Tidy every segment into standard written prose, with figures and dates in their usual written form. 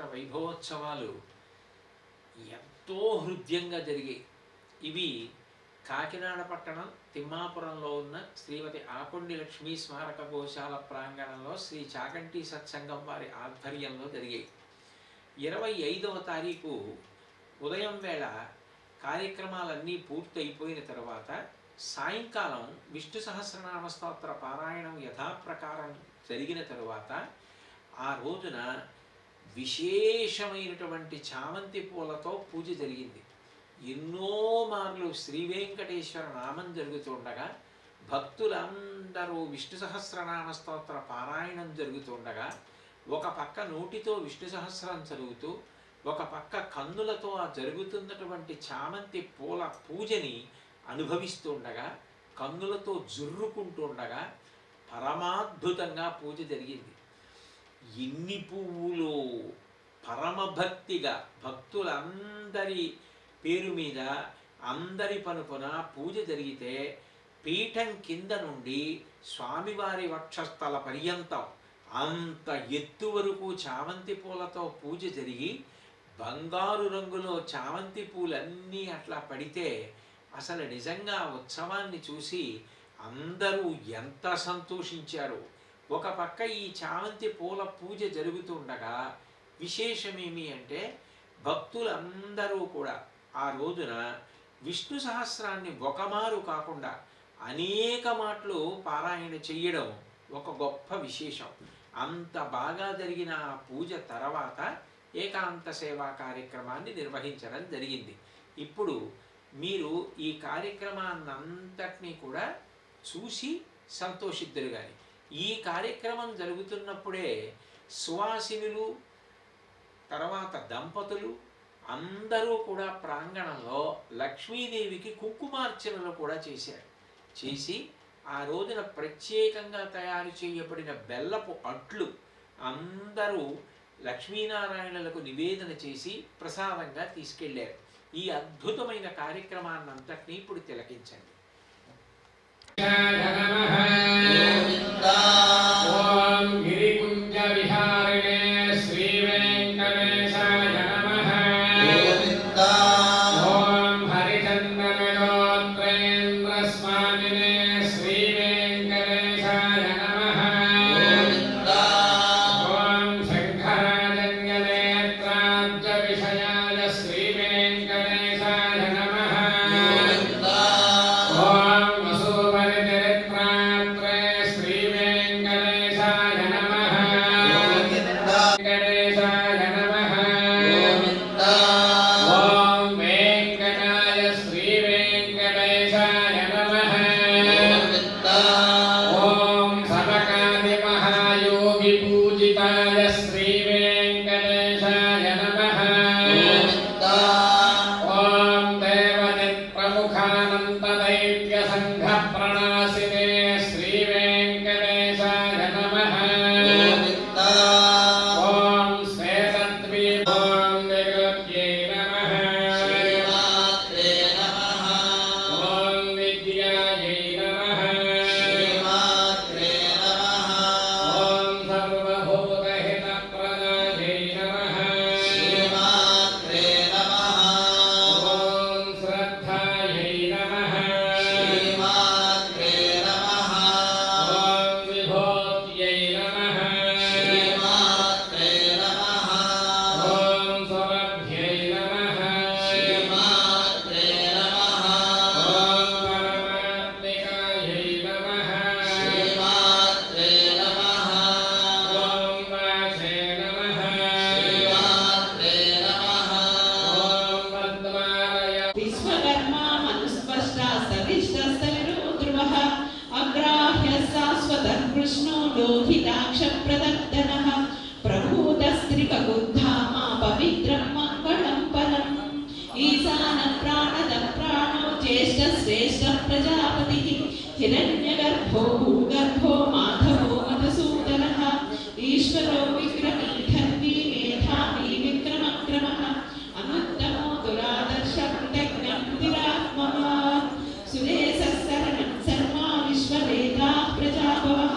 వెంకటేశ్వర వైభవోత్సవాలు ఎంతో హృద్యంగా జరిగాయి. ఇవి కాకినాడ పట్టణం తిమ్మాపురంలో ఉన్న శ్రీమతి ఆకొండి లక్ష్మీ స్మారక గోశాల ప్రాంగణంలో శ్రీ చాగంటి సత్సంగం వారి ఆధ్వర్యంలో జరిగాయి. 25వ తారీఖు ఉదయం వేళ కార్యక్రమాలన్నీ పూర్తయిపోయిన తర్వాత సాయంకాలం విష్ణు సహస్రనామ స్తోత్ర పారాయణం యథాప్రకారం జరిగిన తరువాత ఆ రోజున విశేషమైనటువంటి చామంతి పూలతో పూజ జరిగింది. ఎన్నో మార్లు శ్రీ వెంకటేశ్వర నామం జరుగుతుండగా భక్తులందరూ విష్ణు సహస్రనామ స్తోత్ర పారాయణం జరుగుతుండగా ఒక పక్క నోటితో విష్ణు సహస్రం చదువుతూ ఒక పక్క కన్నులతో ఆ జరుగుతున్నటువంటి చామంతి పూల పూజని అనుభవిస్తుండగా కన్నులతో జుర్రుకుంటుండగా పరమాద్భుతంగా పూజ జరిగింది. ఎన్ని పువ్వులు పరమభక్తిగా భక్తులందరి పేరు మీద అందరి పనుపున పూజ జరిగితే పీఠం కింద నుండి స్వామివారి వక్షస్థల పర్యంతం అంత ఎత్తు వరకు చామంతి పూలతో పూజ జరిగి బంగారు రంగులో చామంతి పూలన్నీ అట్లా పడితే అసలు నిజంగా ఉత్సవాన్ని చూసి అందరూ ఎంత సంతోషించారు. ఒక పక్క ఈ చామంతి పూల పూజ జరుగుతుండగా విశేషమేమి అంటే భక్తులందరూ కూడా ఆ రోజున విష్ణు సహస్రాన్ని ఒకమారు కాకుండా అనేక మాటలు పారాయణ చెయ్యడం ఒక గొప్ప విశేషం. అంత బాగా జరిగిన ఆ పూజ తర్వాత ఏకాంత సేవా కార్యక్రమాన్ని నిర్వహించడం జరిగింది. ఇప్పుడు మీరు ఈ కార్యక్రమాన్నంతటినీ కూడా చూసి సంతోషిద్దురు. కానీ ఈ కార్యక్రమం జరుగుతున్నప్పుడే సువాసినులు తర్వాత దంపతులు అందరూ కూడా ప్రాంగణంలో లక్ష్మీదేవికి కుంకుమార్చనలు కూడా చేసి ఆ రోజున ప్రత్యేకంగా తయారు చేయబడిన బెల్లపు అట్లు అందరూ లక్ష్మీనారాయణులకు నివేదన చేసి ప్రసాదంగా తీసుకెళ్లారు. ఈ అద్భుతమైన కార్యక్రమాన్నంతటినీ ఇప్పుడు తిలకించండి. कृष्णो लोहिताक्षप्रदत्तनः प्रभूतस्त्रिकगुद्धामा पवित्रं मङ्गलं फलम् ईशानः प्राणदः प्राणो ज्येष्ठश्रेष्ठः प्रजापतिः हिरण्यगर्भो भूगर्भो माधवो मधुसूदनः ईश्वरो विक्रमीधर्मी मेधावी विक्रमक्रमः अनुत्तमो दुरादर्शः कृतज्ञः कृतिरात्मः सुरेशः शरणं सर्वा विश्ववेदाः प्रजापवः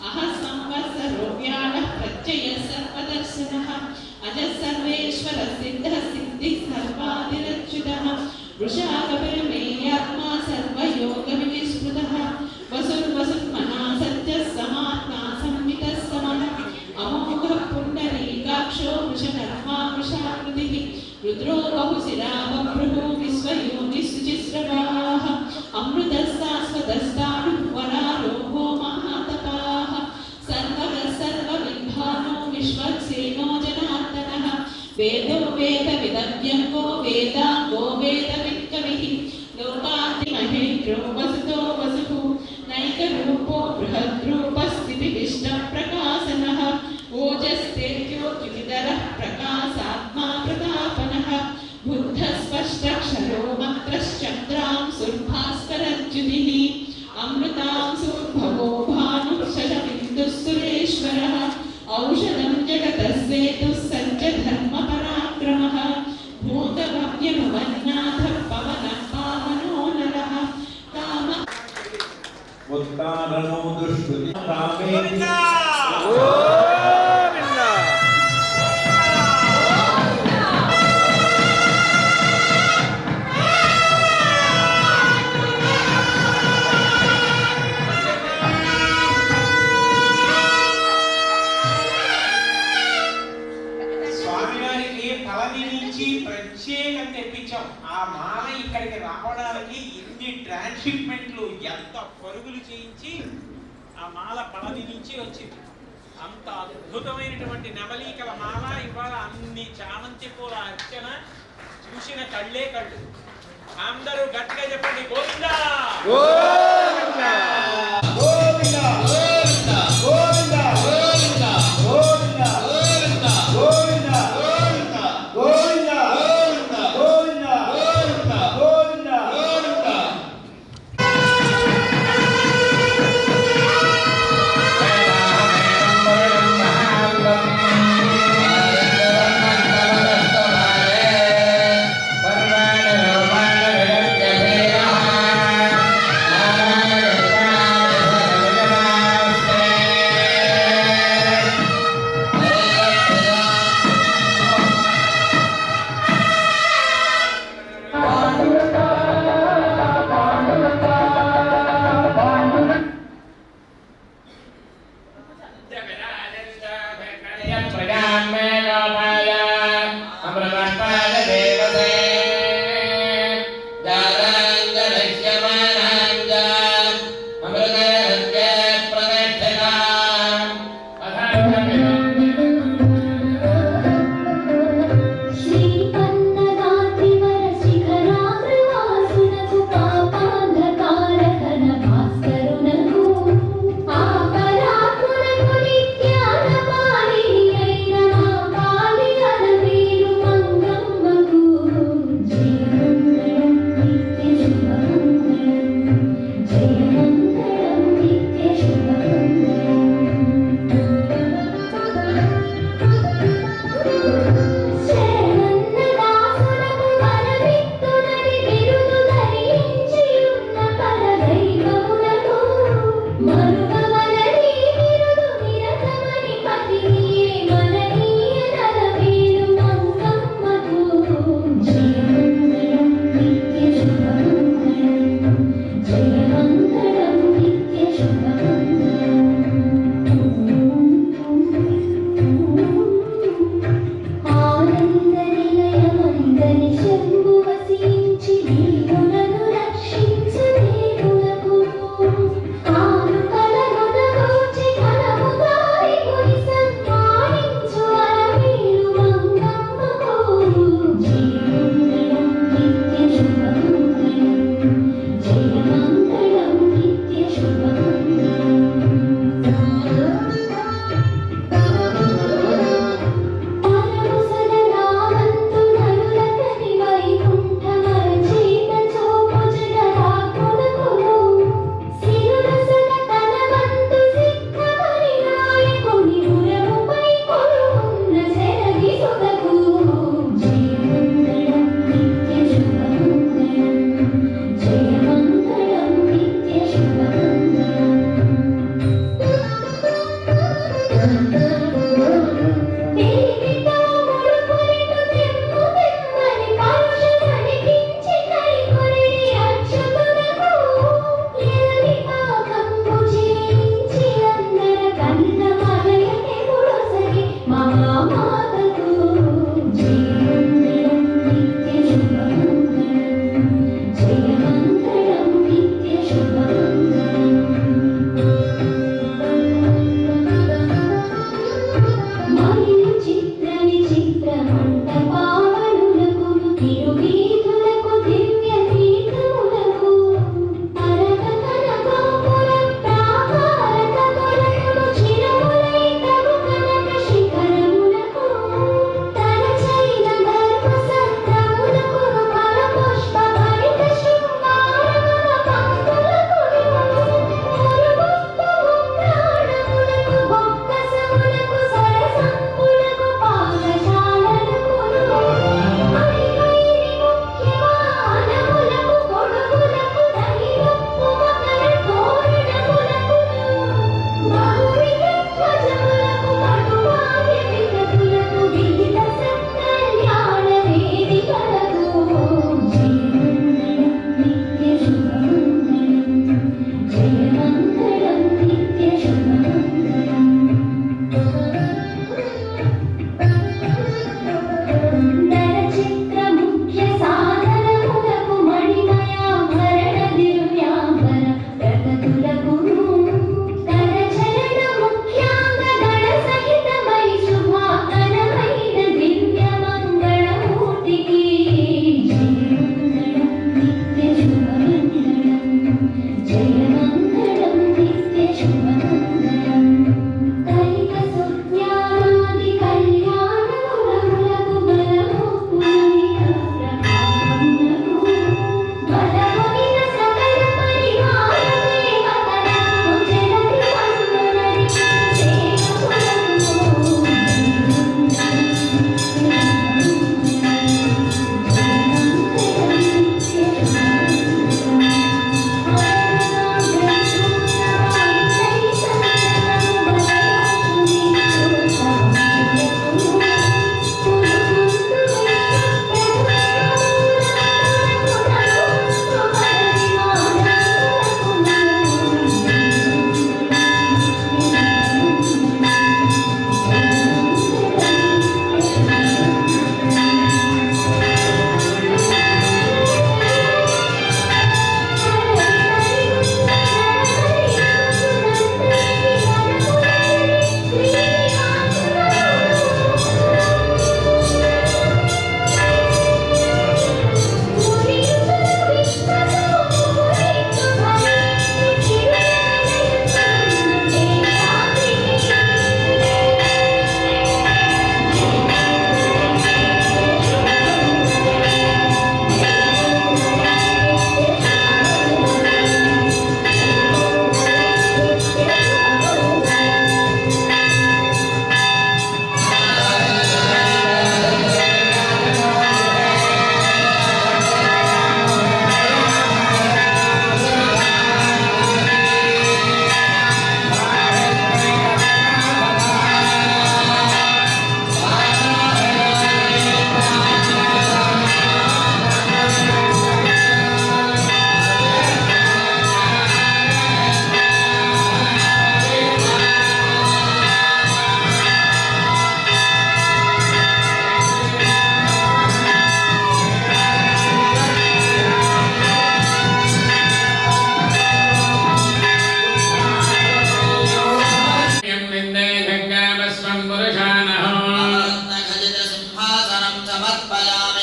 अहः संवत्सरो व्याळः प्रत्ययः सर्वदर्शनः अजः सर्वेश्वर सिद्धः सिद्धिः सर्वादिरच्युतः वृषाकपिलमेयात्मा सर्वयोगविनिष्कृतः वसुर्वसुर्मना सत्यः समात्मा संवितः समः अमोघः पुण्डरीकाक्षो वृषकर्मा वृषाकृतिः रुद्रो बहुशिरा बभ्रुः विश्वयोनिशुचिस्रवाः अमृतस्तास्वदस्तानुः वरारोहो महातपाः सर्वगः सर्वविद्वानो विश्वक्सेनो जनार्दनः वेदो वेदविदव्यङ्गो वेदाङ्गो वेदवित्कविः लोकातिमहेन्द्रो वसुतो वसुः नैकरूपो बृहद्रूपस्थितिविष्टप्रकाशनः ओजस्तेजोद्युतिधरः प्रकाशात्मा प्रतापनः बुद्धस्पष्टक्षरो मन्त्रश्चन्द्रांशुर्भास्करज्युतिः अमृतांशुर्भवो भानुः शशबिन्दुः सुरेश्वरः औषधं जगतस्सेतुः सज्जधर्मपराक्रमः भूतभव्यभवन्नाथः पवनः पावनो नरः काम उत्तारणो दुष्कृति कामेति స్వామివారికి పళని నుంచి ప్రత్యేకం తెప్పించాం. ఆ మాల ఇక్కడికి రావడానికి ఎన్ని ట్రాన్స్షిప్మెంట్లు, ఎంత పరుగులు చేయించి ఆ మాల పళని నుంచి వచ్చింది. అంత అద్భుతమైనటువంటి నవలీకల మాల ఇవాళ అన్ని చామంతి పూల అర్చన చూసిన కళ్ళే కళ్ళు. అందరూ గట్టిగా చెప్పండి గోవిందా గోవిందా గోవిందా గోవిందా గోవిందా గోవిందా గోవిందా గోవిందా గోవిందా గోవిందా గోవిందా గోవిందా గోవిందా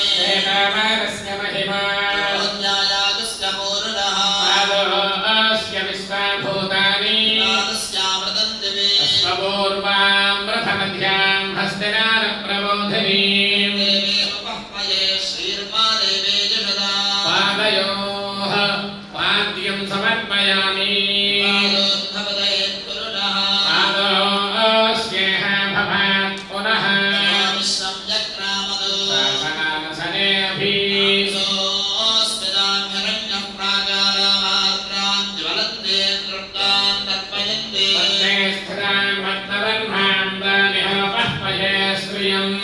श्वेतावारस्य महिमा ज्ञायागस्य मूर्णः पादोऽस्य विश्वाभूतानि नादस्यामृतं दिवे अश्वपूर्वामृतमध्यां हस्तिनारप्रबोधिनीं देवे उपह्मये श्रीर्मा देवे जगदा पादयोः पाद्यं समर्पयामि पादोद्धवदये कुरुणः पादोऽस्येह भवात् पुनः विश्वं जग्रामदो शासनानसनेऽभि सोऽस्मिदाम्यरण्यः प्राकारामार्द्रां ज्वलन्ते तृप्तां तर्पयन्ते वन्दे स्थिरान् वर्तवर्मां दानिहोपह्मये श्रियम्